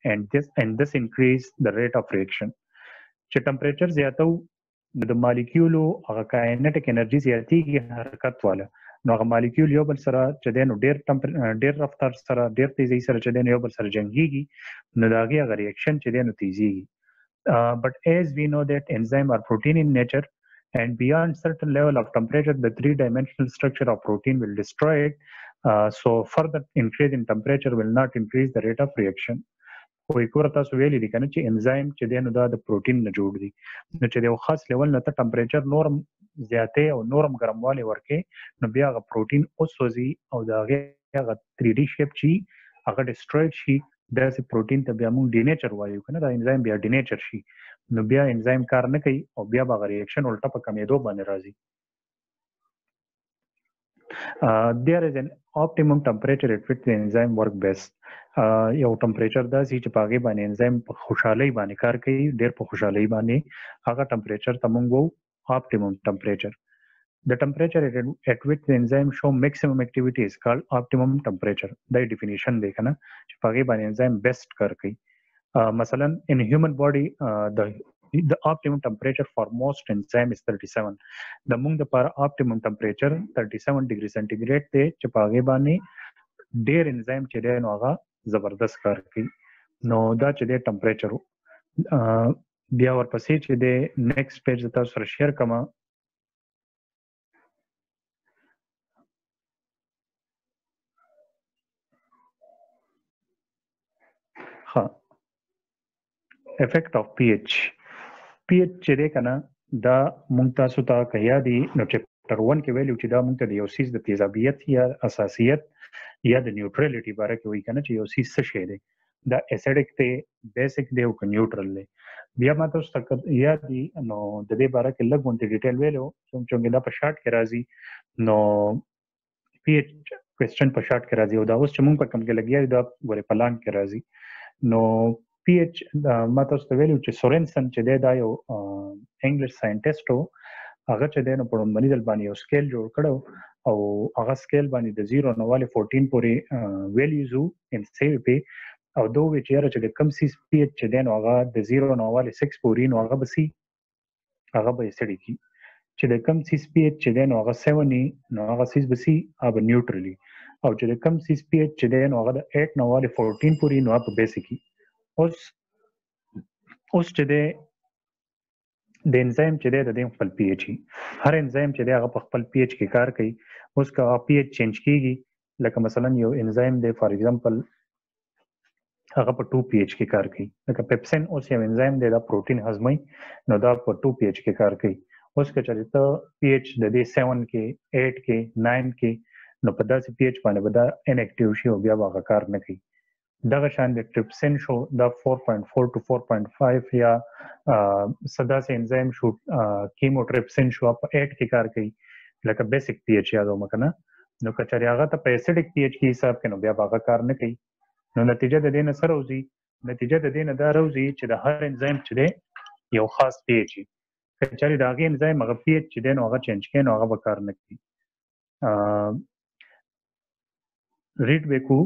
and this increase the rate of reaction. چې ټمپریچر زیاتو نو د مالیکولو هغه کاینټیک انرژي زیاتیږي حرکت والا، نو هغه مالیکول یو بل سره چې دی نو ډیر رفتار سره ډیر تیزی سره چې دی نو یو بل سره جنګیږي، نو د هغې هغه ریاکشن چې دی نو تیزیږي. But as we know that enzymes are protein in nature, and beyond certain level of temperature, the three-dimensional structure of protein will destroy it. So further increase in temperature will not increase the rate of reaction. خو یو تاسو ویلي دي کنه چې انزایم چې دی نو دا د پروتین نه جوړ دي، نو چې د یو خاص لیول نه ته ټمپریچر نورم زیاتې او نورم ګرموالی ورکې، نو بیا هغه پروتین وسوځي او د هغې هغه 3D شیپ شي، هغه ډسټروید شي، داسې پروتین ته بیا موږ ډینیچر وایو کنه، دا انزایم بیا ډینیچر شي، نو بیا انزایم کار نه کوي او بیا به هغه ریاکشن الټه په کمیدو باندې راځي. There is an optimum temperature at which the enzyme work best. یو ټمپریچر داسې چې په هغې باندې انزایم په خوشحالۍ باندې کار کوي، ډېر په خوشحالۍ باندې، هغه ټمپریچر ته موږ وایو optimum temperature. The temperature at which the enzyme show maximum activity is called optimum temperature. دا definition دی کنه چې په هغې باندې انزایم بیسټ کار کوي. مثلا in human body the optimum temperature for most enzyme is 37. د موږ دپاره optimum temperature 37 degree centigrade دی چې په هغې باندې ډېر انزایم چې دی نو هغه زبردست کار کوي. نو دا چې دی ټمپریچر. بیا ورپسې چې دی نیکسټ پیج د تاسو سره شیر کوم. ها افیکټ اف پی ایچ. پی ایچ چې دی کنه دا مونږ تاسو ته که یاد وي نو چپټر 1 کې ویلو چې دا مونږ ته د یو څیز د تیزابیت یا اساسیت یا د نیوټرلیټي باره کې وایي کنه چې یو څیز څه شی دی، دا اسیډک دی، بیسک دی او که نیوټرل دی. بیا ما تاسو ته یاد وي نو د دې باره کې لږ غونډې ډیټیل ویلو، چونکې دا په شارټ کې راځي، نو پی ایچ کوېسچن په شارټ کې راځي او دا اوس چې مونږ په کوم کې لګیا یو دا ګورې په لانګ کې راځي. نو پی ایچ ما تاسو ته ویلو چې سورنسن چې دی دا یو انګلیش ساینټسټ و، هغه چې دی نو په لومړني ځل باندې یو سکیل جوړ کړی او هغه سکیل باندې د 0 نه والې 14 پورې ویلیوز وو ان سی پی، او دا وویل چې یاره چې د کم سیز پی ایچ چې دی نو هغه د 0 نه والې 6 پورې نو هغه به سي هغه به اسیډیک وي، چې د کم سیز پی ایچ چې دی نو هغه 7 وي نو هغه سیز به سي هغه به نیوټرل وي، او چې د کم سیز پی ایچ چې دی نو هغه د 8 نه والې 14 پورې نو هغه به بیسیک وي. اوس چې دی د انزایم چې دی د دې خپل پی ایچ وي، هر انزایم چې دی هغه په خپل پی ایچ کې کار کوي. اوس که هغه پی ایچ چینج کېږي، لکه مثلا یو انزایم دی فار ایگزامپل هغه په 2 پی ایچ کې کار کوي، لکه پیپسین اوس یو انزایم دی دا پروټین هضموي نو دا په 2 پی ایچ کې کار کوي. اوس که چېرې ته پی ایچ د دې 7 کې 8 کې 9 کې نو په داسې پی ایچ باندې به دا انیکټیو شي او بیا به هغه کار نه کوي. دغه شان د ټریپسین شو دا 4.4 to 4.5 یا سداسې انزایم شو کیموټریپسین شو په 8 کې کار کوي، لکه بیسک پی ایچ یادوم که نه، نو که چېرې هغه ته په ایسیډک پی ایچ کې حساب کړي نو بیا به هغه کار نه کوي. نو نتیجه د دې نه څه راوځي؟ نتیجه د دې نه دا راوځي چې د هر انزایم چې دی یو خاص پی ایچ وي، که چېرې د هغې انزایم هغه پی ایچ چې دی نو هغه چینج کړي نو هغه به کار نه کوي. ریډ وکړو.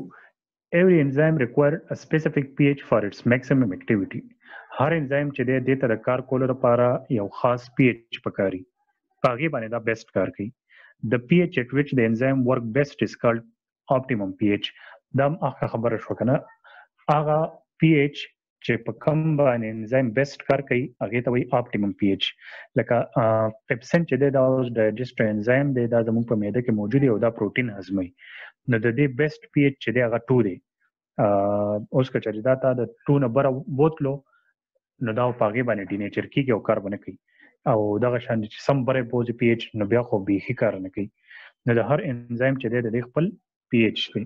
Every enzyme requires a specific pH for its maximum activity. هر انزایم چې دی دې ته د کار کولو لپاره یو خاص پی ایچ پکاري، په هغې باندې دا بیسټ کار کوي. The pH at which the enzyme work best is called optimum pH. دا هغه خبره شوه که نه، هغه پی ایچ چې په کم باندې انزایم بیسټ کار کوي هغې ته وایي optimum pH. لکه پیپسین چې دی دا اوس ډایجسټ انزایم دی، دا زموږ په معده کې موجود دی او دا پروټین هضموي، نو د دې بیسټ پی ایچ چې دی هغه 2 دی. اوس که چېرې دا تا د 2 نه بره بوتلو نو دا په هغې باندې ډینیچر کېږي او کار به نه کوي، او دغه شان چې سم بره بوځي پی ایچ نو بیا خو بیخي کار نه کوي. نو د هر انزایم چې دی د دې خپل پی ایچ دی.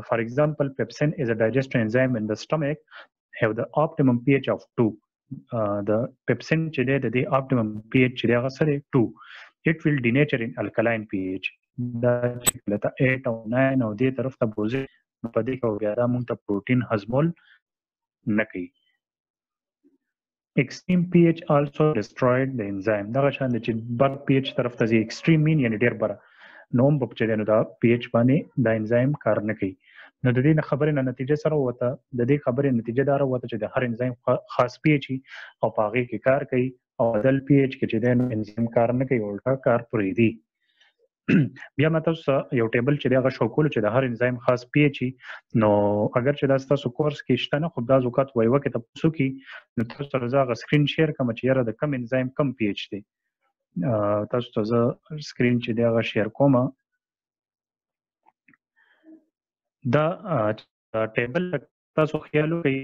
فار ایگزامپل پیپسین از ا ډایجسټ انزایم ان د stomach have the optimum pH of 2. د پیپسین چې دی د دې optimum pH چې دی هغه څه دی 2. It will denature in alkaline pH. دا چې کله ته 8 او 9 او دې طرف ته بوځي نو په دې کې بیا دا مونږ ته پروټین هضمول نه کوي. Extreme pH also destroyed the enzyme. دغه شان دی چې بر پی ایچ طرف ته ځي، ایکسټریم مین یعنی ډېر بره، نو هم چې دی نو دا پی ایچ باندې دا انزایم کار نه کوي. نو د دې خبرې نه نتیجه سره وته د دې خبرې نتیجه دا وته چې د هر انزایم خاص پی ایچ او په هغه کې کار کوي او بدل پی ایچ کې چې د انزایم کار نه کوي ولټا کار پرې دی بیا ماته یو ټیبل چې دغه شو کول چې د هر انزایم خاص پی ایچ نو اگر چې دا تاسو کورس کې شته نه خو دا زوکات وایو کې تاسو کې نو تاسو سره زغه سکرین شیر کوم چې یاره د کم انزایم کم پی ایچ دی تاسو ته زه سکرین چې دغه شیر کوم دا ټیبل تاسو خیال کوي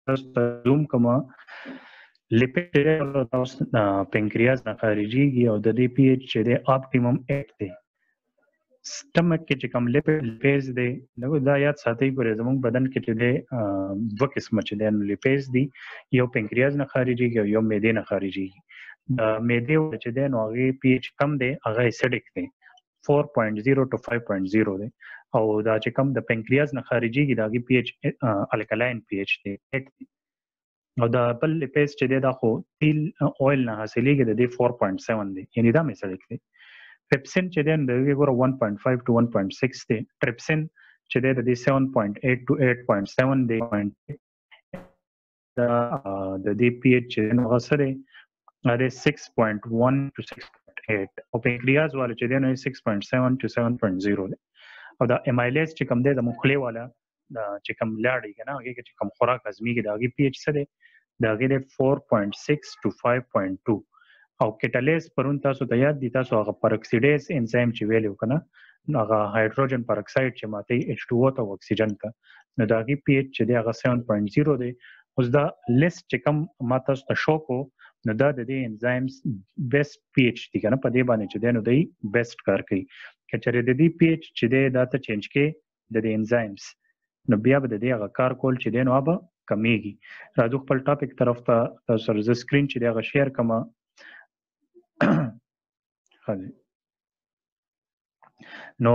تاسو زوم کومه لیپیډ تاسو پنکریاس نه خارجيږي او د دې پی ایچ چې د اپټیمم 8 دی سټمک کې چې کوم لیپیز دی نو دا یاد ساتي ګورې زموږ بدن کې چې د دوه قسمه چې د لیپیز دی یو پنکریاس نه خارجيږي او یو معده نه خارجيږي د معده چې د نو هغه پی ایچ کم دی هغه اسیډیک دی 4.0 to 5.0 دی او دا چې کوم د پنکریاس نه خارجيږي دا پی ایچ الکلاین پی ایچ دی 8 دی او دا بل لیپیز چې دا خو تیل اویل نه حاصلېږي د دې 4.7 دی یعنی دا اسیډیک دی پیپسین چې د دې ګوره 1.5 to 1.6 دی ټریپسین چې د دې 7.8 to 8.7 دی دا د دې پی ایچ نو غسره د 6.1 to 6.8 او پنکریاس والا چې د 6.7 to 7.0 دی او دا امایلیز چې کوم دی د مخلي والا دا چې کوم لاړی کنه هغه چې کوم خوراک ازمیږي دا هغه پی ایچ سره دا هغه 4.6 to 5.2 او کټالیز پرون تاسو ته یاد دي تاسو هغه پرکسیډیز انزایم چې ویلو کنه هغه هایدروجن پرکساید چې ماته H2O ته اکسیجن ته نو دا هغه پی ایچ چې دی هغه 7.0 دی اوس دا لیست چې کوم ماته تاسو ته شو کو نو دا د دې انزایمز بیسټ پی ایچ دي کنه په دې باندې چې دی نو دی بیسټ کار کوي کچره د دې پی ایچ چې دی دا ته چینج کې د دې انزایمز نو بیا به د دې هغه کار کول چې دی نو ابا کمیږي راځو خپل ټاپک طرف ته تاسو سره سکرین چې دی هغه شیر کما خالي نو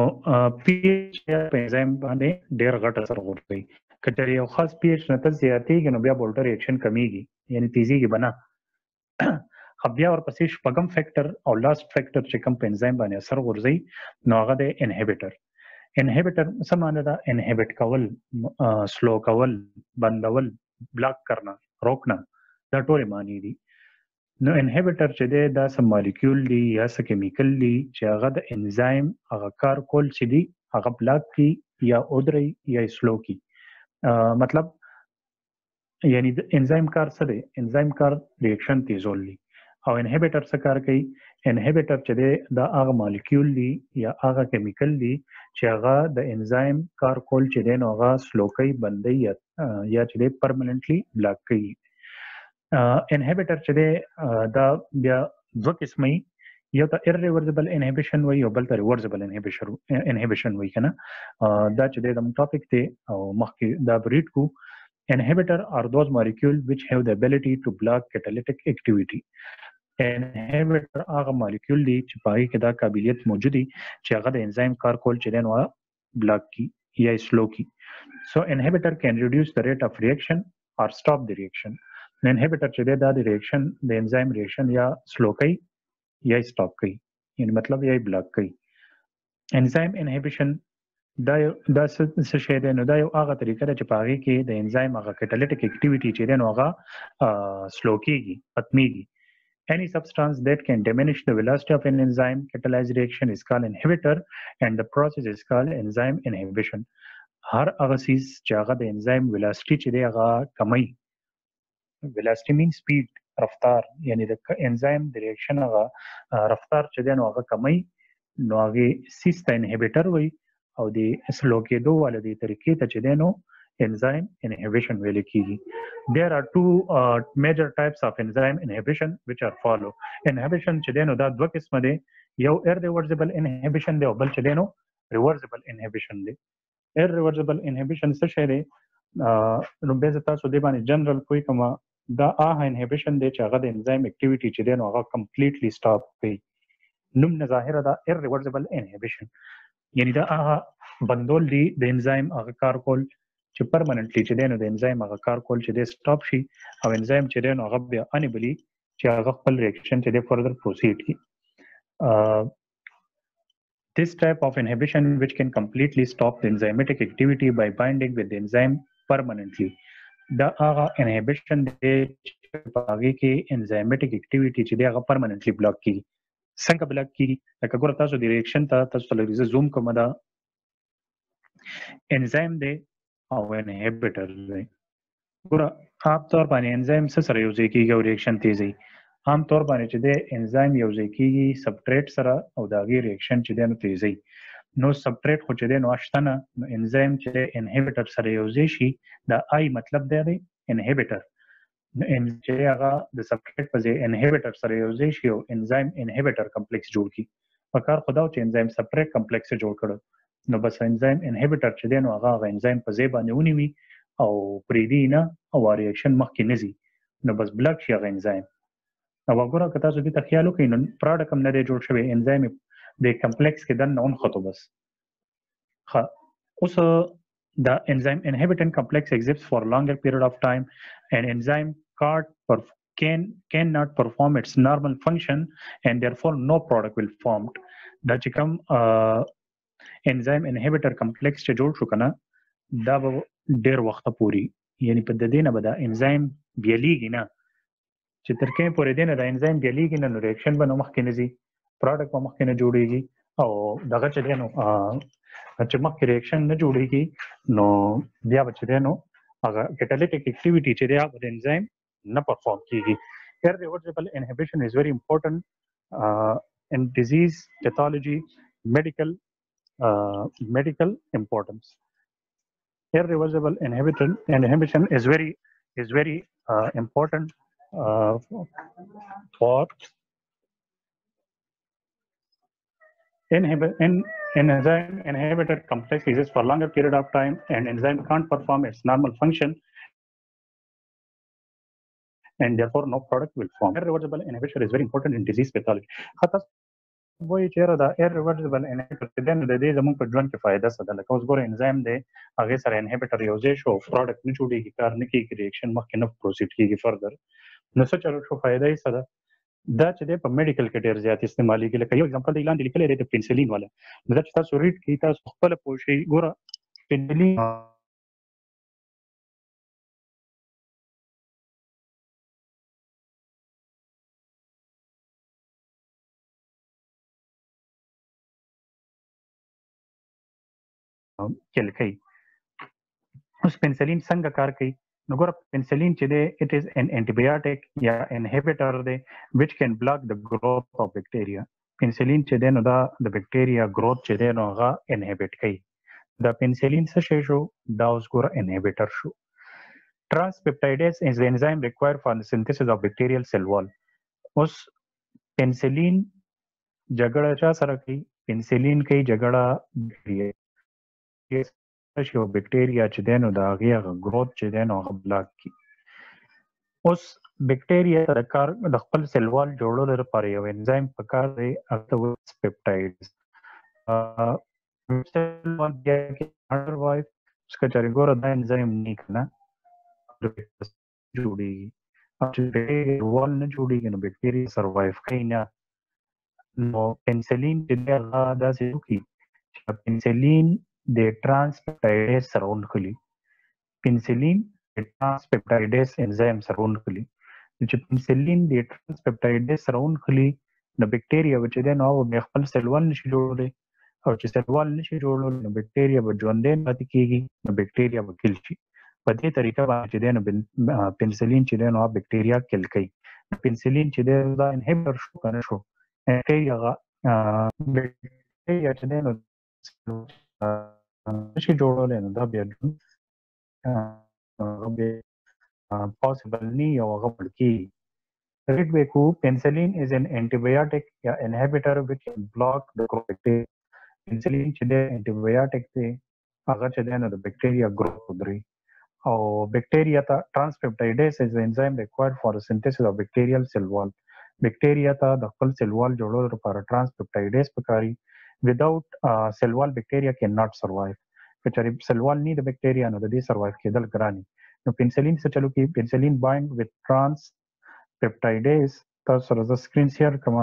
پی ایچ په انزایم باندې ډېر غټ اثر کوي کچره یو خاص پی ایچ نه ته زیاتېږي نو بیا بولټر ریاکشن کمیږي یعنی تیزیږي بنا بیا ورپسې شپږم فیکٹر او لاست فیکٹر چې کوم په انزایم باندې اثر غورځي نو هغه د انهبیټر څه معنی دا انهبیټ کول سلو کول بندول بلاک کرنا روکنا دا ټول معنی دي نو انهبیټر چې دی دا سم مالیکول دی یا څه کیمیکل دی چې هغه د انزایم هغه کار کول چې دی هغه بلاک کی یا اودري یا سلو کی مطلب یعنی د انزایم کار څه دی انزایم کار ریاکشن تیزول دی او انهبیټر څه کار کوي انهبیټر چې دی دا هغه مالیکول دی یا هغه کیمیکل دی چې هغه د انزایم کار کول چې دی نو هغه سلو کوي بندي یا چې دی پرمننټلی بلاک کوي انهبیټر چې دی دا بیا دوه قسمه یو ته irreversible inhibition وي او بل ته reversible inhibition وي کنه دا چې د ټاپک ته او مخکې دا بریډ کو inhibitor are those molecules which have the ability to block catalytic activity inhibitor هغه molecule دي چې پای کې دا قابلیت موجود دي چې هغه د انزایم کار کول چې دنه بلاک کی یا سلو کی so inhibitor can reduce the rate of reaction or stop the reaction inhibitor چې دا د ریاکشن د انزایم ریاکشن یا سلو کوي یا سټاپ کوي یعنی مطلب یا بلاک کوي انزایم انهبیشن دا څه شی دی نو دا یو هغه طریقه ده چې په هغه کې د انزایم هغه کټالیټیک اکټیویټي چې دی نو هغه سلو کیږي ختميږي any substance that can diminish the velocity of an enzyme catalyzed reaction is called inhibitor and the process is called enzyme inhibition هر هغه سیس چې هغه د انزایم velocity چې دی هغه کموي velocity means speed رفتار یعنی د انزایم د ریاکشن هغه رفتار چې دی نو هغه کموي نو هغه سیس ته انهبیټر وي او د سلو کېدو ول د طریقې ته چې دی نو enzyme inhibition ویل کیږي there are two major types of enzyme inhibition which are follow inhibition چې دی نو دا دوه قسمه دي یو irreversible inhibition دی او بل چې دی نو reversible inhibition دی irreversible inhibition څه شی دی نو به تاسو د باندې جنرال کوئی کومه دا انهبیشن دی چې هغه د انزایم اکټیویټي چې دی نو هغه کمپلیټلی سټاپ کوي نوم نه ظاهره دا irreversible inhibition یعنی دا هغه بندول دی د انزایم هغه کار کول چې پرمننټلی چې دی نو د انزایم هغه کار کول چې دی سټاپ شي او انزایم چې دی نو هغه بیا انیبلی چې هغه خپل ریاکشن چې دی فردر پروسیډ کی This type of inhibition, which can completely stop the enzymatic activity by binding with the enzyme permanently. دا هغه inhibition دی چې په هغې کې enzymatic activity چې دی هغه permanently block کیږي. څنګه بلاک کیږي؟ لکه ګوره تاسو د ریاکشن ته تاسو ته لږ زوم کوم دا انزایم دی او انهبیټر دی. ګوره عام طور باندې انزایم څه سره یوځای کیږي او ریاکشن تیزوي؟ عام طور باندې چې دی انزایم یوځای کیږي سبټریټ سره او د هغې ریاکشن چې دی نو تیزوي. نو سبټریټ خو چې دی نو شته نه، نو انزایم چې انهبیټر سره یوځای شي دا آی مطلب دی انهبیټر. چې هغه د سبټریټ په ځای انهبیټر سره یوځای شي او انزایم انهبیټر کمپلیکس جوړ کړي. په کار خو دا چې انزایم سبټریټ کمپلیکس جوړ کړو، نو بس انزایم انهبیټر چې دی نو هغه انزایم په ځای باندې ونیوي او پرېږدي نه او ریاکشن مخکې نه ځي، نو بس بلاک شي هغه انزایم. او وګوره که تاسو دې ته خیال وکړئ نو پراډکټ هم نه دی جوړ شوی، انزایم د کمپلیکس کې دننه ونښتو بس. ښه اوس the enzyme inhibiting complex exists for a longer period of time and enzyme cannot perform its normal function and therefore no product will formed. دا چې کوم enzyme inhibitor complex چې جوړ شو کنه دا به ډیر وخت پوري، یعنی په د دې نه به دا انزایم بیلیږي نه، چې تر کومه پورې دی نه دا انزایم بیلیږي نه، نو ریاکشن به نو مخکې نه ځي، پراډکټ به مخکې نه جوړیږي او دغه چې دی نو چې مخکې ریاکشن نه جوړیږي نو بیا به چې دی نو هغه کیټالیټیک اکټیویټي چې دی هغه د انزایم نه پرفارم کیږي. Irreversible inhibition is very important in disease pathology, medical importance. Irreversible inhibition is very important for enzyme inhibitor complex exists for longer period of time and enzyme can't perform its normal function and therefore no product will form. Irreversible inhibition is very important in disease pathology. خاطر وایي چې دا irreversible inhibitor د دې زموږ په ژوند کې فایده څه ده؟ لکه اوس ګوره انزایم دی هغې سره انهبیټر یوځای شو او پراډکټ نه جوړېږي، کار نه کېږي، ریاکشن مخکې نه پروسیډ کېږي فردر، نو څه چلو شو؟ فایده یې څه ده؟ دا چې دی په میډیکل کې ډېر زیات استعمالېږي. لکه یو اگزامپل دی لاندې لیکلی دی د پنسلین والا، نو دا چې تاسو ریډ کړئ تاسو خپله پوه شئ. ګوره پنسلین کل کوي. اوس پنسلین څنګه کار کوي؟ نو ګوره پنسلین چې دی اټ از ان انټیبیوټیک یا انهبیټر دی which can block the growth of bacteria. پنسلین چې دی نو دا د بکټیریا growth چې دی نو هغه انهبیټ کوي. دا پنسلین څه شی شو؟ دا اوس ګوره انهبیټر شو. Transpeptidase is the enzyme required for the synthesis of bacterial cell wall. اوس پنسلین جګړه چا سره کوي؟ پنسلین کوي جګړه شي او بکټیریا چې دی نو د هغې هغه ګروث چې دی نو هغه بلاک کړي. اوس بکټیریا د کار د خپل سیل وال جوړولو لپاره یو انزایم پکار دی، هغه ته وایي پپټایډز. سیل وال بیا کې اډروایز اوس که چېرې ګوره دا انزایم نه وي که نه جوړېږي، او چې بکټیریا وال نه جوړېږي نو بکټیریا سروایو کوي نه. نو پنسلین چې دی هغه داسې وکړي چې پنسلین د ټرانسپپټایډیز سره ونښلي. پنسلین د ټرانسپپټایډیز انزایم سره ونښلي. چې پنسلین د ټرانسپپټایډیز سره ونښلي نو بکټیریا به چې دی نو هغه بیا خپل سیل وال نشي جوړولی، او چې سیل وال نشي جوړولی نو بکټیریا به ژوندی پاتې کېږي، نو بکټیریا به کل شي. په دې طریقه باندې چې دی نو پنسلین چې دی نو هغه بکټیریا کل کوي. پنسلین چې دی دا انهبیټر شو که نه شو؟ بکټیریا چې دی نو نشي جوړولی نو دا بیا پاسبل نه او هغه مړ کېږي. ریډ وکړو پنسلین از ان انټیبیوټیک یا انهبیټر which can block the growth bacteria. پنسلین چې دی انټیبیوټیک دی هغه چې دی نو د بکټیریا ګروث ودروي. او بکټیریا ته ټرانسپپټایډیز از the enzyme required for the synthesis of bacterial cell wall. بکټیریا ته د خپل سیل وال جوړولو لپاره ټرانسپپټایډیز پکاري. without cell wall bacteria cannot survive. که چېرې سیل وال نه د بکټیریا نو د دې سروایو کېدل ګران دي. نو پنسلین څه چلو کوي؟ پنسلین بایند with transpeptidase. تاسو سره زه سکرین شیر کوم.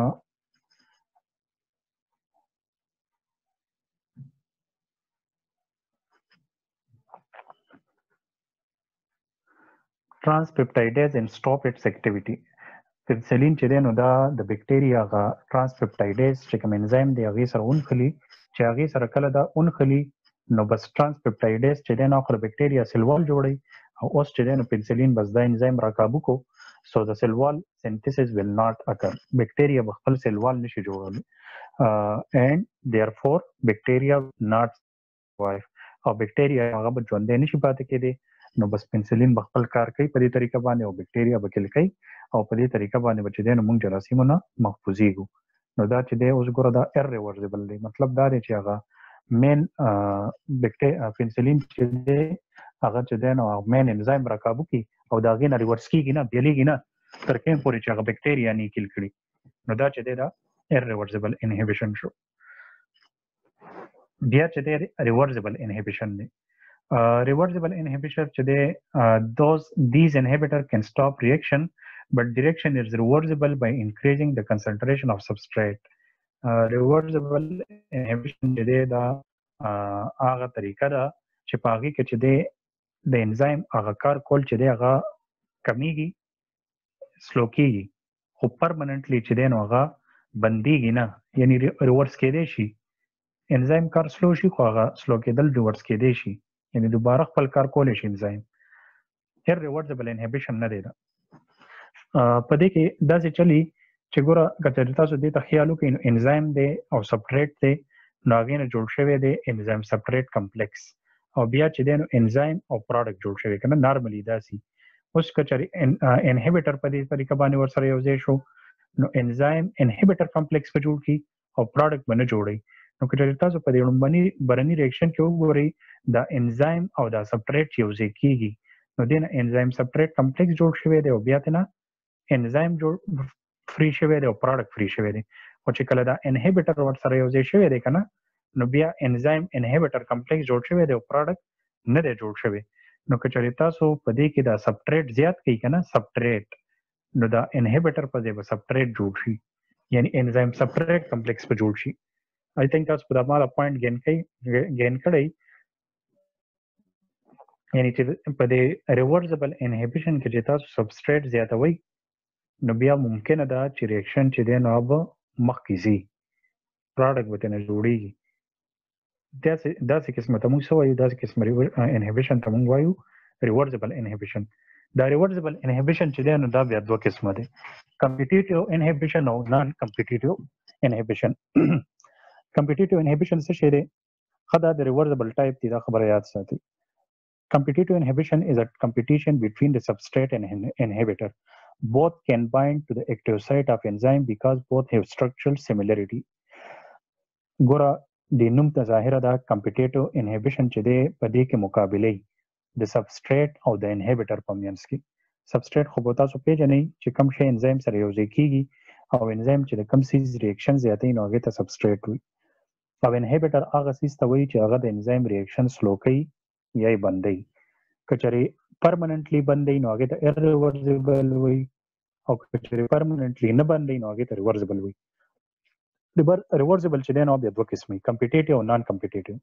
transpeptidase and stop its activity. پنسلین چې دی نو دا د بکټیریا هغه ترانسپپټایډیز چې کوم انزایم دی هغې سره ونښلي چې هغې سره کله دا ونښلي نو بس ترانسپپټایډیز چې دی نو خو د بکټیریا سیلوال جوړوي او اوس چې دی نو پنسلین بس دا انزایم راکابو کو سو د سیلوال سنتھسس will not occur. بکټیریا به خپل سیلوال نشي جوړولی and therefore bacteria not survive او بکټیریا هغه به ژوندی نشي پاتې کېدی نو بس پنسلین به خپل کار کوي په دې طریقه باندې او بکټیریا به کل کوي او په دې طریقه باندې به چې دی نو موږ جراثیمو نه محفوظېږو نو دا چې دی اوس ګوره دا irreversible دی مطلب دا دی چې هغه مین پنسلین چې دی هغه چې دی نو مین انزایم راکابو کړي او د هغې نه ریورس کېږي نه بیلیږي نه تر کوم پورې چې هغه بکټیریا نه یې کل کړي نو دا چې دی دا irreversible inhibition شو بیا چې دی reversible inhibition دی reversible inhibitor today these inhibitor can stop reaction but direction is reversible by increasing the concentration of substrate reversible inhibition today دا هغه طریقه ده چې په هغې کې چې دی د انزایم هغه کار کول چې دی هغه کمیږي سلو کېږي خو پرمننټلی چې دی نو هغه بندېږي نه یعنی ریورس کېدی شي انزایم کار سلو شي خو هغه سلو کېدل ریورس کېدی شي یعنی دوباره خپل کار کولی شي انزایم irreversible inhibition نه دی دا په دې کې داسې چلی چې ګوره که چېرې تاسو دې ته خیال وکړئ نو انزایم دی او سبټریټ دی نو هغې نه جوړ شوی دی انزایم سبټریټ کمپلیکس او بیا چې دی نو انزایم او پراډکټ جوړ شوی که نه نارملي داسې اوس که چېرې انهیبیټر په دې طریقه باندې ورسره یو ځای شو نو انزایم انهیبیټر کمپلیکس به جوړ کړي او پراډکټ به نه جوړوي نو که چېرې تاسو په دې لومبني برني ریاکشن کې وګورئ دا انزایم او دا سبټریټ یو ځای کېږي نو دې نه انزایم سبټریټ کمپلیکس جوړ شوی دی او بیا ته نه انزایم جوړ فری شوی دی او پراډکټ فری شوی دی خو چې کله دا انهیبیټر ورسره یو ځای شوی دی که نه نو بیا انزایم انهیبیټر کمپلیکس جوړ شوی دی او پراډکټ نه دی جوړ شوی نو که چېرې تاسو په دې کې دا سبټریټ زیات کوي که نه سبټریټ نو دا انهیبیټر په ځای به سبټریټ جوړ شي یعنی انزایم سبټریټ کمپلیکس به جوړ شي I think تاسو په دماغه پوینټ ګین کړی یعنی چې په دې ریورسبل انهیبیشن کې چې تاسو سبسټریټ زیاتوئ نو بیا ممکنه ده چې ریاکشن چې دی نو به مخکې ځي پراډکټ به ترنه جوړېږي داسې قسمه ته موږ څه وایو داسې قسمه انهیبیشن ته موږ وایو ریورسبل انهیبیشن دا ریورسبل انهیبیشن چې دی نو دا بیا دوه قسمه دی کمپیټیټیو انهیبیشن او نان کمپیټیټیو انهیبیشن کمپیټیټیو انهیبیشن څه شی دی ښه دا د ریورسبل ټایپ دی دا خبره یاد ساتئ competitive inhibition is a competition between the substrate and inhibitor both can bind to the active site of enzyme because both have structural similarity ګوره د نوم ته ظاهره دا competitive inhibition چې دی په دې کې مقابله د substrate او د inhibitor په منځ کې substrate خو به تاسو پیژنئ چې کوم شی انزایم سره یوځای کېږي او انزایم چې د کوم سیز ریاکشن زیاتوي نو هغې ته substrate وي او انهیبیټر هغه سیز ته وایي چې هغه د انزایم ریاکشن سلو کوي یا یې بندوي که چېرې پرمننټلی بندوي نو هغې ته irreversible وایي او که چېرې پرمننټلی نه بندوي نو هغې ته reversible وایي reversible چې دی نو بیا دوه قسمه کمپیټیټیو او نان کمپیټیټیو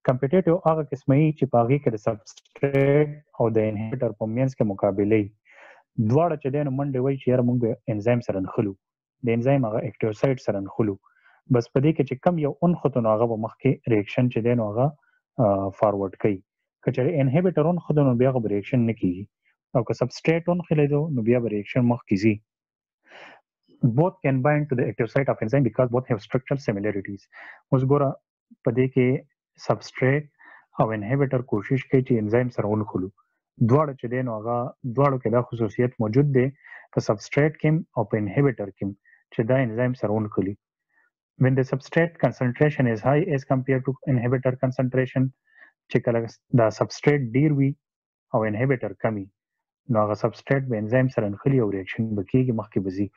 کمپیټیټیو هغه قسمه چې په هغې کې د سبسټریټ او د انهیبیټر په منځ کې مقابله دواړه چې دی نو منډې وایي چې یاره موږ به انزایم سره نښلو د انزایم هغه اکټیو سایټ سره نښلو بس په دې کې چې کم یو انخطو نو هغه به مخکې ریاکشن چې دی نو هغه فارورډ کوي که چېرې انهیبیټر انخطو نو بیا به ریاکشن نه کېږي او که سبسټریټ انخلیدو نو بیا به ریاکشن مخکې ځي both can bind to the active site of enzyme because both have structural similarities اوس ګوره په دې کې سبسټریټ او انهیبیټر کوشش کوي چې انزایم سره ونښلو دواړه چې دی نو هغه دواړو کې دا خصوصیت موجود دی په سبسټریټ کې او په انهیبیټر کې چې دا انزایم سره ونښلي when the substrate concentration is high as compared to inhibitor concentration چې کله دا substrate ډیر وي او inhibitor کمی نو هغه substrate به انزایم سره نښلي او ریاکشن به کېږي مخکې به ځي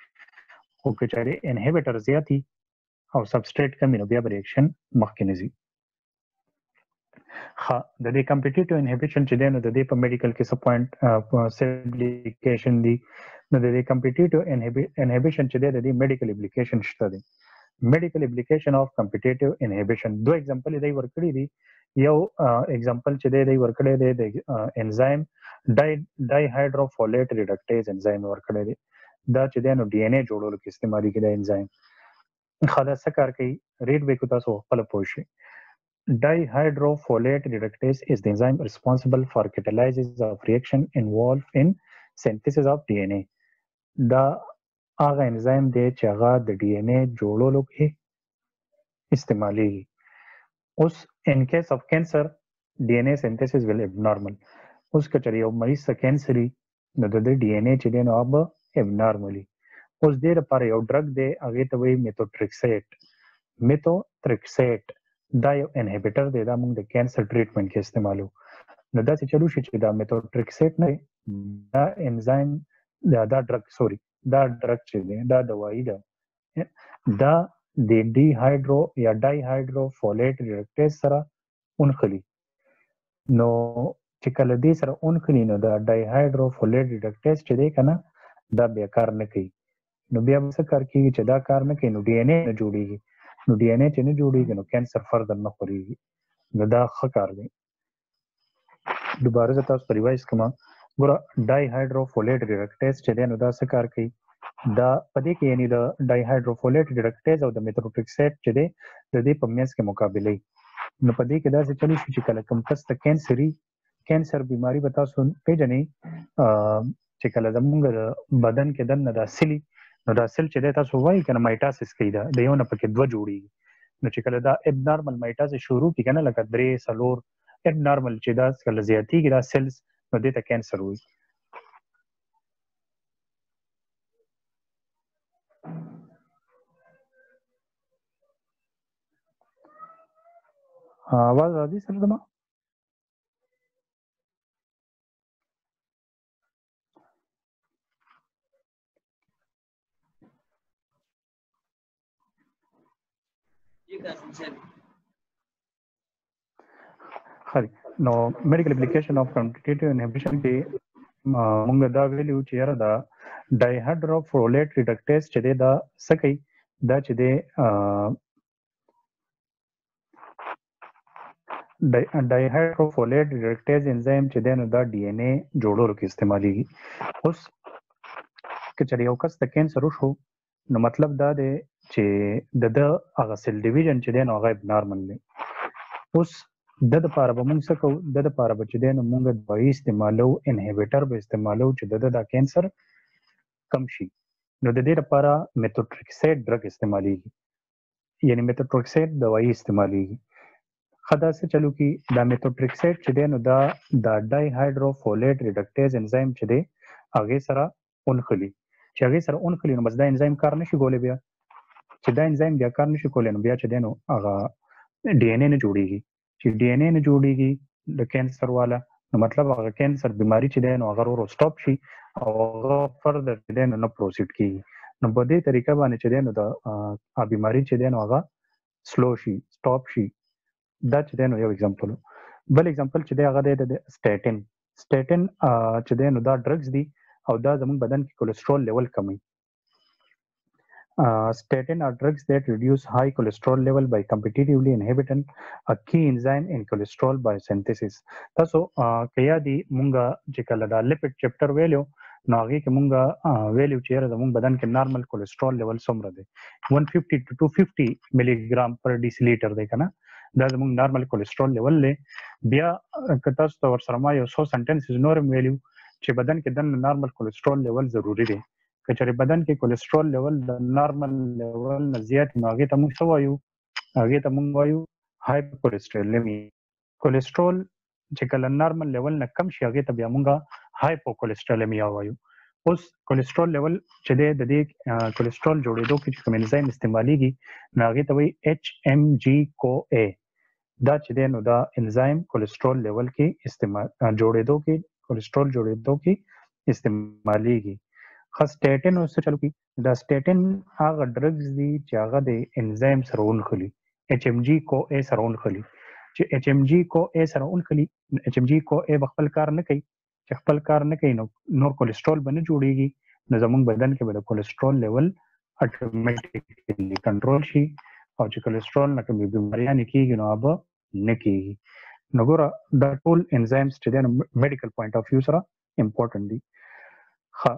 خو که چېرې inhibitor زیات وي او substrate کمی نو بیا به ریاکشن مخکې نه ځي ښه د دې کمپیټیټیو انهیبیشن چې دی نو د دې په میډیکل کې څه پوینټ اپلیکیشن دي نو د دې کمپیټیټیو انهیبیشن چې دی د دې میډیکل اپلیکیشن شته دی medical application of competitive inhibition دو example دی ورکړي دي یو example چې دی ورکړي دی د enzyme ډای هایدروفولیټ ریډکټیز انزایم ورکړی دی دا چې دی نو ډي ان اے جوړولو کې استعمالېږي دا انزایم ښه دا څه کار کوي ریډ به کو تاسو خپله پوه شئ Dihydrofolate reductase is the enzyme responsible for catalysis of reaction involved in synthesis of DNA. دا هغه انزایم دی چې هغه د ډي ان اے جوړولو کې استعمالیږي اوس in case of cancer DNA synthesis will abnormal اوس که چېرې یو مریض ته کینسر وي نو د ده ډي ان اے چې دی نو هغه به abnormally اوس دې لپاره یو ډرګ دی هغې ته وایي میتوټریکسیټ دا یو انهبیټر دی دا موږ د کینسر ټریټمنټ کې استعمالو نو داسې چلو شي چې دا میتوټریکسیټ نه دا انزایم دا ډرګ چې دی دا دوایي ده دا د ډي هایډرو یا ډای هایډروفولیټ ریډکټیز سره اونخلي نو چې کله دې سره اونخلي نو دا ډای هایډروفولیټ ریډکټیز چې دی که نه دا بیا کار نه کوي نو بیا به څه کار کېږي چې دا کار نه کوي نو ډي ان اے نه جوړېږي نو ډي ان اے چې نه جوړېږي نو کینسر فردر نه خورېږي نو دا ښه کار دی دوباره زه تاسو ته ریوایز کوم ګوره ډای هایډروفولیټ ریډکټیز چې دی نو دا څه کار کوي دا په دې کې یعنې د ډای هایډروفولیټ ریډکټیز او د میتوټریکسیټ چې دی د دې په منځ کې مقابله نو په دې کې داسې چلی شي چې کله کوم کس ته کینسر بیماري به تاسو پیژنئ چې کله زمونږ بدن کې دننه دا سلي نو دا سل چې دی تاسو وایي که نه مایټاسس کوي دا د یو نه پکې دوه جوړېږي نو چې کله دا ابنارمل مایټاسس شروع کړي که نه لکه 3 4 ابنارمل چې دا کله زیاتېږي دا سلز نو دې ته کینسر وایي आवाज राधी सर दमा خالي نو medical application of quantitative inhibition کې موږ دا ویلو چې یاره دا ډایهایډروفولیټ ریډکټیز چې دی دا څه کوي دا چې دی ډایهایډروفولیټ ریډکټیز انزایم چې دی نو دا ډي ان اے جوړولو کې استعمالیږي اوس که چېرې یو کس ته کینسر وشو نو مطلب دا دی چې د ده هغه سیل ډیویژن چې دی نو هغه ابنارمل دی اوس د دپاره به موږ څه کوو د دپاره به چې دی نو موږ دوایي استعمالو انهبیټر به استعمالو چې د ده دا کینسر کم شي نو د دې لپاره میتوټریکسیټ ډرګ استعمالیږي یعنی میتوټریکسیټ دوایي استعمالیږي ښه دا څه چلو کې دا میتوټریکسیټ چې دی نو دا ډای هایډروفولیټ ریډکټیز انزایم چې دی هغې سره اونخلي چې هغې سره اونخلي نو بس دا انزایم کار نشي کولی بیا چې دا انزایم بیا کار نشي کولی نو بیا چې دی نو هغه ډي ان اے نه جوړېږي چې ډي ان اے نه جوړېږي د کینسر والا نو مطلب هغه کینسر بیماري چې دی نو هغه ورو سټاپ شي او هغه فردر چې دی نو نه پروسیډ کېږي نو په دې طریقه باندې چې دی نو د بیماري چې دی نو هغه سلو شي سټاپ شي دا چې دی نو یو اگزامپل بل اگزامپل چې دی هغه دی د سټیټن چې دی نو دا ډرګز دي او دا زموږ بدن کې کولیسټرول لیول کموي statin are drugs that reduce high cholesterol level by competitively inhibiting a key enzyme in cholesterol biosynthesis. تاسو کیا دی مونږه چې کله دا لیپټ چپټر ویلو نو هغه کې مونږه ویلو چې زموږ بدن کې نارمل کولیسټرول لیول څومره دی 150 to 250 ملي ګرام پر ډیسیلیټر دی کنه دا زموږ نارمل کولیسټرول لیول دی بیا که تاسو ته ورسره ما یو 100 سنټنسز نورم ویلو چې بدن کې د نارمل کولیسټرول لیول ضروری دی که چېرې بدن کې کولیسټرول لیول د نارمل لیول نه زیات نو هغې ته موږ څه وایو هغې ته موږ وایو هایپوکولیسټرولمي کولیسټرول چې کله نارمل لیول نه کم شي هغې ته بیا موږ هایپوکولیسټرولمیا وایو اوس کولیسټرول لیول چې دی د دې کولیسټرول جوړېدو کې چې کوم انزایم استعمالیږي نو هغې ته وایي HMG CoA دا چې دی نو دا انزایم کولیسټرول لیول کې جوړېدو کې استعمالیږي خاص سټیټن او څه چلو کې دا سټیټن هغه ډرګز دي چې هغه د انزایم سره اونخلي HMG CoA سره اونخلي چې HMG CoA سره اونخلي HMG CoA به خپل کار نه کوي چې خپل کار نه کوي نو نور کولیسټرول به نه جوړېږي نو زموږ بدن کې به د کولیسټرول لیول اټومیټیکلی کنټرول شي او چې کولیسټرول نه کومې بیماریانې کېږي نو هغه نه کېږي نو ګوره دا ټول انزایمز چې دی نو میډیکل پوینټ اف ویو سره امپورټنت دي. ښه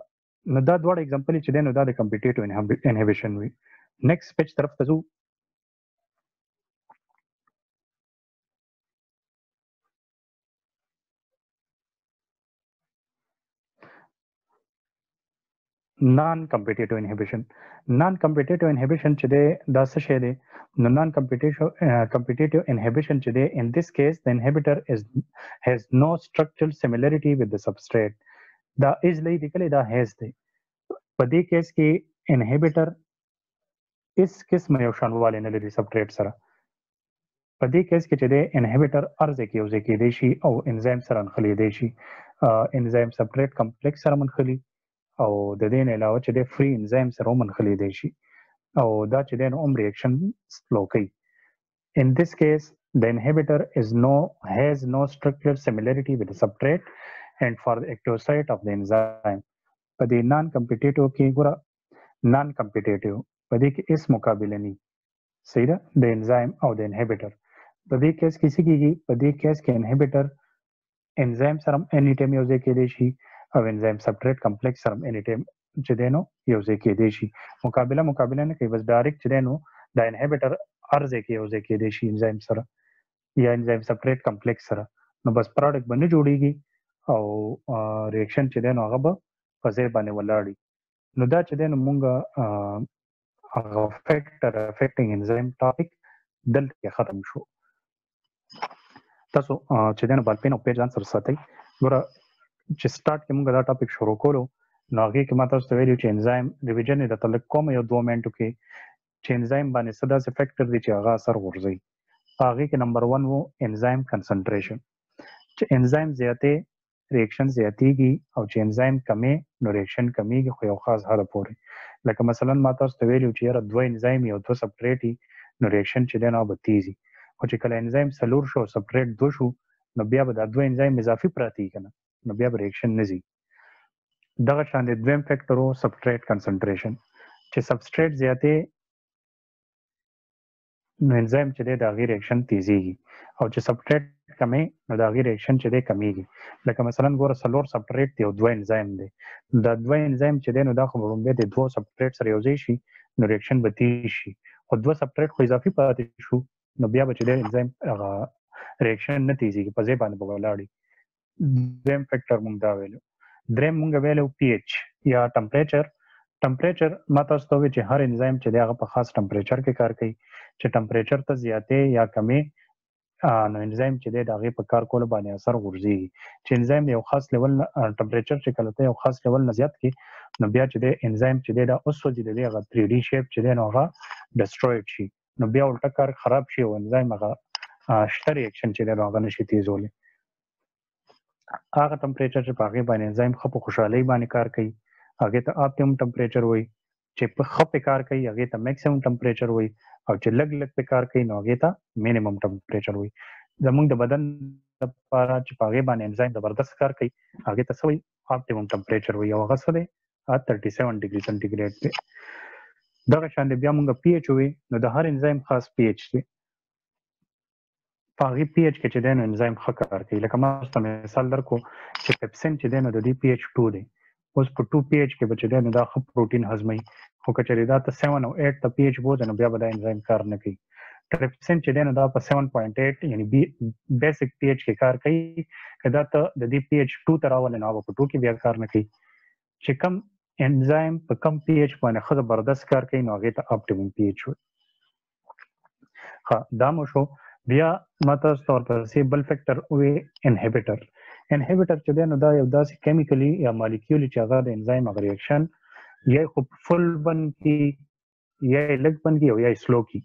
نو دا دواړه اگزامپل چې دی نو دا د کمپیټیټیو انهبیشن وي. نیکسټ پیج طرف ته ځو. نان کمپیټیټیو انهبیشن چې دی دا څه شی دی؟ نو نان کمپیټیټیو انهبیشن چې دی ان this case the inhibitor has no structural similarity with the substrate. دا از لې لیکلې دا has دی. په دې کیس کې انهبیټر اس قسم یو شانوالی نه لري سبټریټ سره. په دې کیس کې چې دی انهبیټر ارزه کې یوځای کېدی شي او انزایم سره نښلیدی شي. انزایم سبټریټ کمپلیکس سره منښلي او د دې نه علاوه چې د فری انزایم سره هم منښلیدی شي او دا چې دی نو هم ریاکشن سلو کوي. In this case the inhibitor has no structural similarity with the substrate and for the active site of the enzyme. په دې نان کمپیټیټیو کې ګوره نان کمپیټیټیو په دې کې اس مقابله نه صحیح ده د انزایم او د انهبیټر. په دې کیس کې څه کېږي؟ په دې کیس کې انهبیټر انزایم سره اني ټایم یوځای کېدی شي او انزایم سبټریټ کمپلیکس سره اني ټایم چې دی نو یوځای کېدی شي. مقابله نه کوي، بس ډایرکټ چې دی نو د انهبیټر ارزه کې یوځای کېدی شي انزایم سره یا انزایم سبټریټ کمپلیکس سره. نو بس پروډکټ به نه جوړیږي او ریاکشن چې دی نو هغه به په ځای باندې ولاړي. نو دا چې دی نو مونږ هغه فیکټر افیکټینګ انزایم ټاپک دلته ختم شو. تاسو چې دی نو بال پین او پیج ځان سره ساتئ. ګوره چې سټارټ کې مونږ دا ټاپک شروع کولو نو هغې کې ما تاسو ته ویلي چې انزایم ریویژن یې درته لږ کوم یو 2 منټو کې چې انزایم باندې څه داسې فیکټر دی چې هغه اثر غورځوي. په هغې کې نمبر 1 و انزایم کنسنټریشن. چې انزایم زیاتې ریاکشن زیاتیږي او چې انزایم کمې نو ریاکشن کمیږي خو یو خاص حده پورې. لکه مثلا ما تاسو ته ویلي چې یاره 2 انزایم یو 2 سبټریټ نو ریاکشن چې دی نو به تیز وي. خو چې کله انزایم 4 شو سبټریټ 2 شو نو بیا به دا 2 انزایم اضافي پراته وي که نه نو بیا به ریاکشن نه ځي. دغه شان د دویم فیکټر و سبټریټ کنسنټریشن. چې سبسټریټ زیاتې نو انزایم چې دی د هغې ریاکشن تیزیږي او چې سبټریټ کمې نو د هغې ریاکشن چې دی کمیږي. لکه مثلا ګوره 4 سبټریټ دی او 2 انزایم دی. دا 2 انزایم چې دی نو دا خو به لومبی د 2 سبټریټ سره یوځای شي نو ریاکشن به تیز شي. خو 2 سبټریټ خو اضافي پاتې شو نو بیا به چې دی انزایم هغه ریاکشن نه تیزیږي په ځای باندې به ولاړي. دویم فیکټر مونږ دا ویلو. دریم مونږ ویلو پی ایچ یا ټمپریچر. ټمپریچر ما تاسو ته وویل چې هر انزایم چې دی هغه په خاص ټمپریچر کې کار کوي. چې ټمپریچر ته زیاتې یا کمې نو انزایم چې دی د هغې په کار کولو باندې اثر غورځېږي. چې انزایم یو خاص لیول ټمپریچر چې کله ته یو خاص لیول نه زیات کړي نو بیا چې دی انزایم چې دی دا وسوځي د دې هغه 3D شیپ چې دی نو هغه ډسټرویډ شي نو بیا الټه کار خراب شي او انزایم هغه شته ریاکشن چې دی نو هغه نشي تیزولی. هغه ټمپریچر چې په هغې باندې انزایم ښه په خوشحالۍ باندې کار کوي هغې ته اپټیمم ټمپریچر وایي. چې په ښه پې کار کوي هغې ته میکسیمم ټمپریچر وایي او چې لږ پې کار کوي نو هغې ته مینیمم ټمپریچر وایي. زموږ د بدن لپاره چې په هغې باندې انزایم زبردست کار کوي هغې ته څه وایي؟ اپټیمم ټمپریچر وایي او هغه څه دی 37 ډګري سنټیګریډ دی. دغه شان دی بیا موږ پی ایچ وایي نو د هر انزایم خاص پی ایچ دی. په هغې پی ایچ کې چې دی نو انزایم ښه کار کوي. لکه ما تاسو ته مثال درکړو چې پیپسین چې دی نو د دې پی ایچ 2 دی. اوس په 2 پی ایچ کې به چې دی نو دا ښه پروټین هضموي. خو که چېرې دا ته 7 او 8 ته پی ایچ بوځې نو بیا به دا انزایم کار نه کوي. ټریپسین چې دی نو دا په 7.8 یعنې بیسک پی ایچ کې کار کوي. که دا ته د دې پی ایچ 2 ته راولې نو هغه په 2 کې بیا کار نه کوي. چې کم انزایم په کم پی ایچ باندې ښه زبردست کار کوي نو هغې ته اپټیمم پی ایچ وایي. ښه دا مو شو. بیا ما تاسو ته ورپسې بل فیکټر وایي انهبیټر. انهبیټر چې دی نو دا یو داسې کیمیکلي یا مالیکیول چې هغه د انزایم هغه ریاکشن یا یې خو فل بند کړي یا یې لږ بند کړي او یا یې سلو کړي.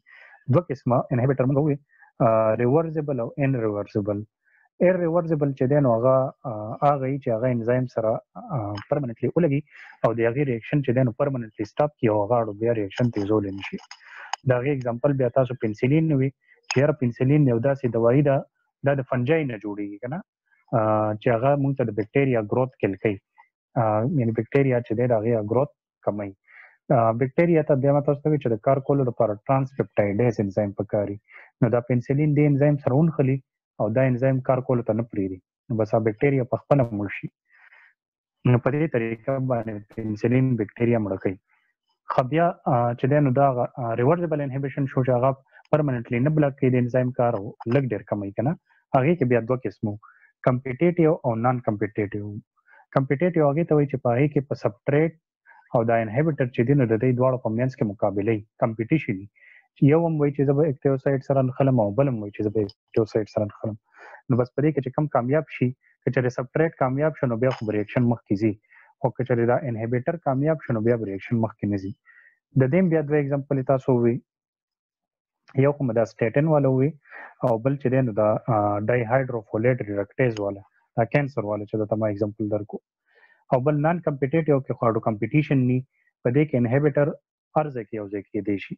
دوه قسمه انهبیټر موږ وایي ریورسیبل او ان ریورسیبل. ایر ریورسیبل چې دی نو هغه هغه چې هغه انزایم سره پرمننټلی ولګي او د هغې ریاکشن چې دی نو پرمننټلی سټاپ کړي او هغه بیا ریاکشن تیزولی نه شي. د هغې اګزامپل بیا تاسو پنسلین وي چې یاره پنسلین یو داسې دوایي ده دا د فنجای نه جوړېږي که نه چې هغه موږ ته د بکټیریا گروث کل کوي. یعنې بکټیریا چې دی د هغې گروث کموي. بکټیریا ته بیا ما تاسو ته وایي چې د کار کولو لپاره ټرانسپپټایډیز انزایم پکار وي. نو دا پنسلین دې انزایم سره ونښلي او دا انزایم کار کولو ته نه پرېږدي، نو بس بکټریا په خپله مړ شي. نو په دې طریقه باندې پنسلین بکټریا مړه کوي. خو بیا چې دی نو دا ریورسبل انهبیشن شو چې هغه پرمننټلی نه بلاک کوي د انزایم کار او لږ ډېر کموي که نه. هغې کې بیا دوه قسمو، کمپیټیټیو او نان کمپیټیټیو. کمپیټیټیو هغې ته وایي چې په هغې کې په سبټریټ او دا انهبیټر چې دی نو د دې دواړو په منځ کې مقابله وي، کمپیټیشن وي. یو هم وایي چې زه به اکټیوسایډ سره نښلم او بل هم وایي چې زه به اکټیوسایډ سره نښلم. نو بس په دې کې چې کم کامیاب شي، که چېرې سبټریټ کامیاب شو نو بیا خو به ریاکشن مخکې ځي، خو که چېرې دا انهبیټر کامیاب شو نو بیا به ریاکشن مخکې نه ځي. د دې بیا دوه اگزامپل تاسو ووي، یو خو دا سټیټن والا ووي او بل چې دی نو دا ډای هایډروفولیټ ریډکټیز والا، دا کینسر والا چې درته ما اگزامپل درکو. او بل نان کمپیټیټیو کې خو کمپیټیشن ني، په دې کې انهبیټر هر ځای کې یو ځای کېدی شي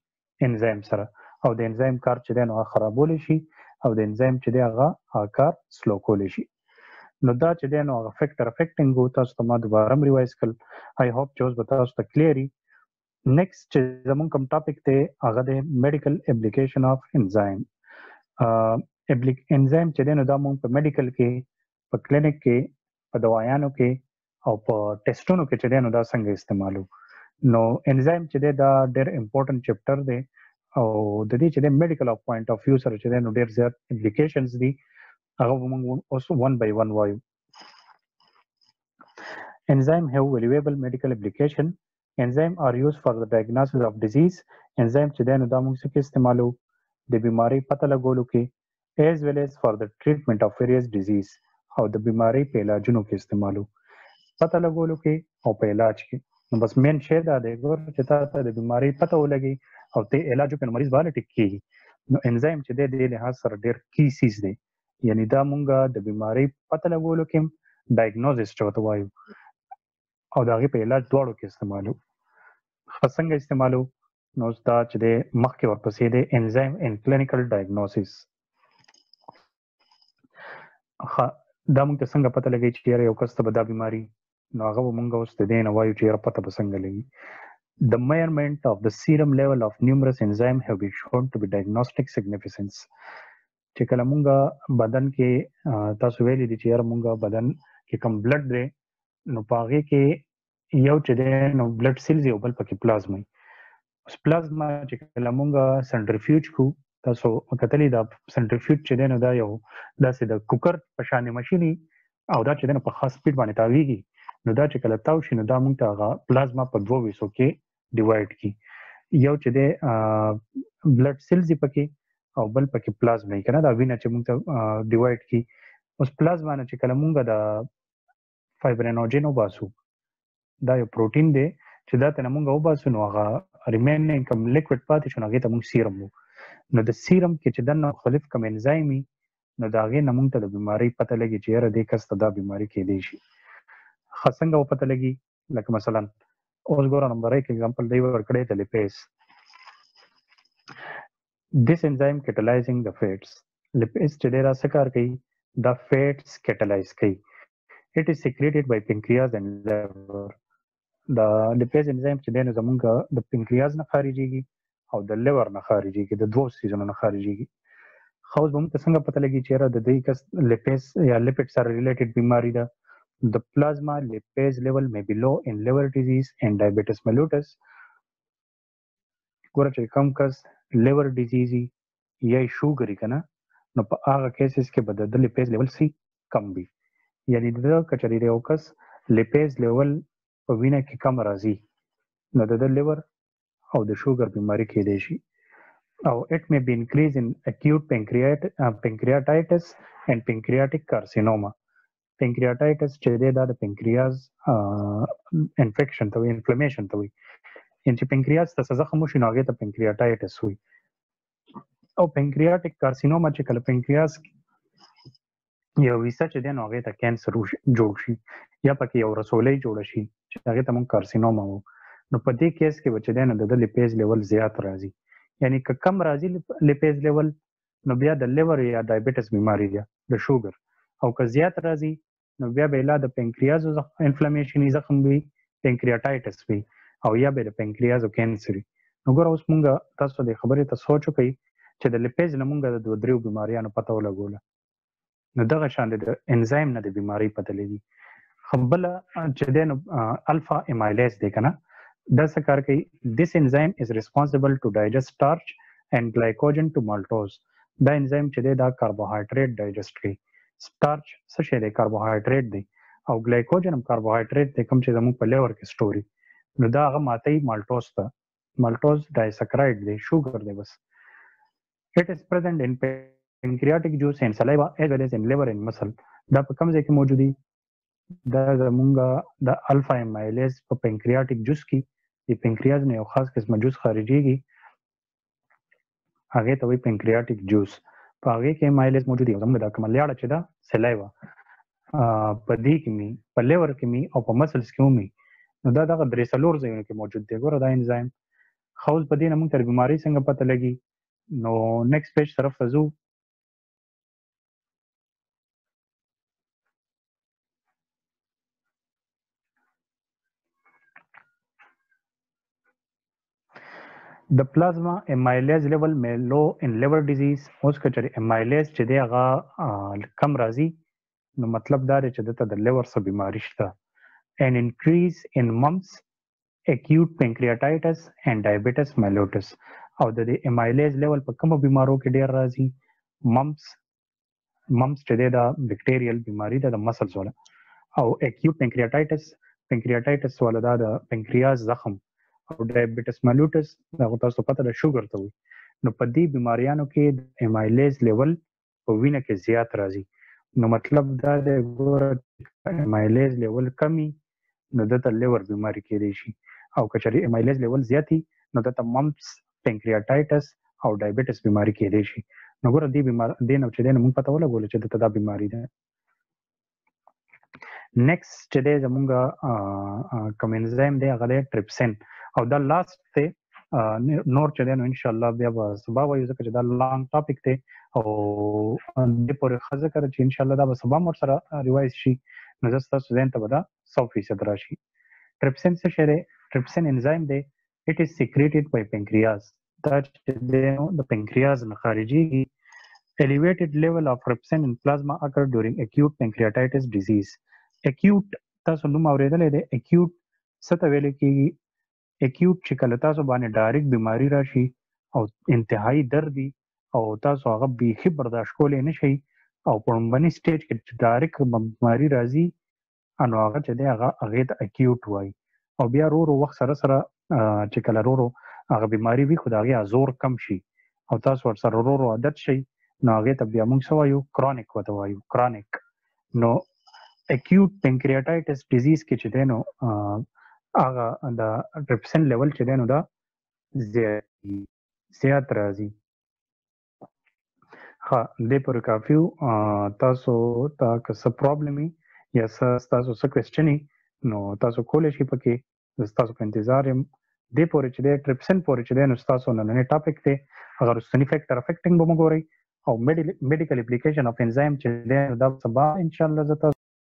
انزایم سره، او د انزایم کار چې دی نو هغه خرابولی شي او د انزایم چې دی هغه کار سلو کولی شي. نو دا چې دی نو هغه فیکټر افیکټینګ و، تاسو ته ما دوباره هم ریوایز کړل. آی هوپ چې اوس به تاسو ته کلیر وي. نیکسٹ چې زمونږ کوم ټاپک دی هغه دی میډیکل اپلیکیشن آف انزایم. انزایم چې دی نو دا مونږ په میډیکل کې، په کلینک کې، په دوايانو کې او په ټیسټونو کې چې دی نو دا څنګه استعمالو. نو انزایم چې دی دا ډېر امپورټنٹ چپټر دی او د دې چې دی میډیکل اف پوینټ اف ویو سره چې دی نو ډېر زیات اپلیکیشنز دي، هغه به مونږ اوس ون بای ون وایو. Enzyme have valuable medical application. Enzyme are used for the diagnosis of disease. Enzyme چې دی نو دا موږ څه کې استعمالو؟ د بیماری پته لګولو کې، as well as for the treatment of various disease، او د بیماری په علاجونو کې استعمالو، پته لګولو کې او په علاج کې. نو بس مین شی دا دی ګور چې تا ته د بیماری پته ولګي او ته علاج وکړې نو مریض باندې ټیک کېږي. نو انزایم چې دی د دې لحاظ سره ډېر کی سیز دی، یعنی دا مونږ د بیماری پته لګولو کې ډایګنوزس چې ورته وایو او د هغې په علاج دواړو کې استعمالو. ښه څنګه استعمالو؟ نو اوس دا چې دی مخکې ورپسې دی انزایم ان کلینیکل ډایګنوسس. ښه دا مونږ ته څنګه پته لګي چې یاره یو کس ته به دا بیماري، نو هغه به مونږ اوس د دې نه وایو چې یاره پته به څنګه لګي. The measurement of the serum level of numerous enzymes have been shown to be diagnostic significance. چې کله مونږ بدن کې تاسو ویلي دي چې یاره مونږ بدن کې کوم بلډ دی نو په هغې کې یو چې دی نو بلډ سیلز او بل پکې پلازما وي. اوس پلازما چې کله مونږ سنټریفیوج کوو، تاسو کتلی دا سنټریفیوج چې دی نو دا یو داسې د کوکر په شانې ماشین او دا چې دی نو په خاص سپیډ باندې تاویږي. نو دا چې کله تاو شي نو دا مونږ ته هغه پلازما په دوو حصو کې ډیوایډ کی، یو چې دی بلډ سیلز پکې او بل پکې پلازما یې که نه، دا وینه چې مونږ ته ډیوایډ کی. اوس پلازما نه چې کله مونږ د فایبرینوجن وباسو، دا یو پروټین دی چې دا ته مونږ وباسو نو هغه ریمینینګ کوم لیکوډ پاتې شو نو هغې ته مونږ سیرم وو. نو د سیرم کې چې دننه مختلف کوم انزایم وي نو د هغې نه مونږ ته د بیمارۍ پته لګي چې یاره دې کس ته دا بیماري کیدی شي. ښه څنګه وپته لګي؟ لکه مثلا اوس ګوره نمبر 1 اگزامپل دی ورکړی د لیپیز. This enzyme catalyzing the fats. لیپیز چې دی دا څه کار کوي؟ دا فیټس کیټلایز کوي. It is secreted by pancreas and liver. دا لیپیز انزایم چې دی نو زمونږ د پنکریاز نه خارجېږي او د لیور نه خارجېږي، د دوو سیزونو نه خارجېږي. ښه اوس به موږ ته څنګه پته لګي چې یاره د دې کس لیپیز یا لیپیډ سره ریلیټډ بیماري ده؟ The plasma lipase level may be low in liver disease and diabetes mellitus. ګوره چې کوم کس لیور ډیزیز یا شوګر که نه، نو په هغه کیسز کې به د لیپیز لیول سي کم وي. یعنی د که چېرې یو کس لیپیز لیول په وینه کې کم راځي نو د لیور او د شوګر بیماري کیدی شي. او it may be increase in acute pancreatitis and pancreatic carcinoma. پنکریاټایټس چې دی دا د پنکریاز انفیکشن ته وي، انفلمیشن ته وي. یعنې چې پنکریاز ته څه زخم وشي نو هغې ته پنکریاټایټس وي. او پنکریاټک کارسینوما چې کله پنکریاز یو حصه چې دی نو هغې ته کینسر جوړ شي یا پکې یو رسولی جوړه شي چې هغې ته موږ کارسینوما وو. نو په دې کیس کې به چې دی نو د لیپیز لیول زیات راځي. یعنی که کم راځي لیپیز لیول نو بیا د لیور یا ډایبټس بیماري ده، د شوګر. او که زیات راځي نو بیا به لا د پنکریاز انفلمیشن زخم وي، پنکریاټایټس وي، او یا به د پنکریاز کینسر وي. نو ګوره اوس مونږ تاسو د خبرې ته سوچ وکړئ چې د لیپیز نه مونږ د دوه دریو بیماریانو پته ولګوله. نو دغه شان د انزایم نه د بیماری پته لګي. خپل چې د الفا امایلیز دی کنه دا څه کار کوي. This enzyme is responsible to digest starch and glycogen to maltose. دا انزایم چې دی دا کاربوهایډریټ ډایجست کوي. starch څه شی دی؟ کاربوهایډریټ دی او ګلایکوجن هم کاربوهایډریټ دی کوم چې زموږ په لیور کې سټوري. نو دا هغه ماتي مالټوز ته. مالټوز ډایسکرایډ دی شوګر دی بس. It is present in pancreatic juice and saliva as well as in liver and muscle. دا په کوم ځای کې موجود دي؟ دا زمونږ د الفا امایلیز په پنکریاټیک جوس کې د پنکریاز نه یو خاص قسمه جوس خارجيږي هغه ته وایي پنکریاټیک جوس. په هغه کې امایلیز موجود دي. زموږ د کومه لیاړه چې دا سلایوا په دې کې می په لیور کې می او په مسلز کې می نو دا دغه درې څلور ځایونو کې موجود دی. ګوره دا انزایم خوز په دې نه موږ تر بیماری څنګه پته لګي. نو نیکسٹ پیج طرف ته ځو. The plasma amylase level may low in liver disease. اوس کچري امایلیز چې دی هغه کم راځي نو مطلب دا دی چې دته د لیور څخه بیماری شته. An increase in mumps, acute pancreatitis and diabetes mellitus. او د امایلیز لیول په کومو بیمارو کې ډیر راځي؟ ممپس چې دی دا بیکټیریل بیماری ده د مسلز ولا. او acute pancreatitis ولا دا د پنکریاز زخم. او ډایبټس مالوټس دا تاسو پته د شوګر ته وي. نو په دې بیماریانو کې د امایلیز لیول په وینه کې زیات راځي. نو مطلب دا دی ګوره امایلیز لیول کمی نو دته لیور بیماری کېدای شي. او کچري امایلیز لیول زیاتی نو دته ممپس پنکریاټایټس او ډایبټس بیماری کېدای شي. نو ګوره دې نو چې دی نو موږ پته ولګوله چې دته دا بیماری ده. نیکسٹ چې دی زمونږ کوم انزایم دی هغه دی ټریپسین. او دا لاست ته نور چې دی نو ان شاء الله بیا به سبا وایو ځکه چې دا لانګ ټاپک دی او دې پورې ښه ذکر چې ان شاء الله دا به سبا هم ورسره ریوایز شي. نو زه ستاسو ذهن ته به دا 100% راشي. ټریپسین څه شی دی؟ ټریپسین انزایم دی. It is secreted by pancreas. دا چې دی نو د پنکریاز نه خارجيږي. Elevated level of trypsin in plasma occur during acute pancreatitis disease. Acute تاسو نوم اورېدلی دی. acute څه ته ویل کېږي؟ acute چې کله تاسو باندې ډایرکټ بیماری راشي او انتهایی درد وي او تاسو هغه بیخي برداشت کولی نه شئ او په لومبني سټیج کې چې ډایرکټ بیماری راځي نو هغه چې دی هغې ته acute وایي. او بیا ورو وخت سره چې کله ورو هغه بیماری وي خو د هغې زور کم شي او تاسو ورسره ورو عادت شئ نو هغې ته بیا موږ څه وایو؟ کرونیک ورته وایو. کرونیک. نو acute pancreatitis disease کې چې دی نو هغه د ټریپسین لیول چې دی نو دا زیات راځي. ښه دې پورې کافي وو. تاسو ته که څه پرابلم وي یا تاسو څه کوېسچن وي نو تاسو کولی شئ پکې زه ستاسو په انتظار یم. دې پورې چې دی ټریپسین پورې چې دی نو ستاسو نننی ټاپک دی هغه رستني فیکټر افیکټینګ به مو ګورئ او میډیکل اپلیکیشن اف انزایم چې دی نو دا سبا انشاءالله زه تاسو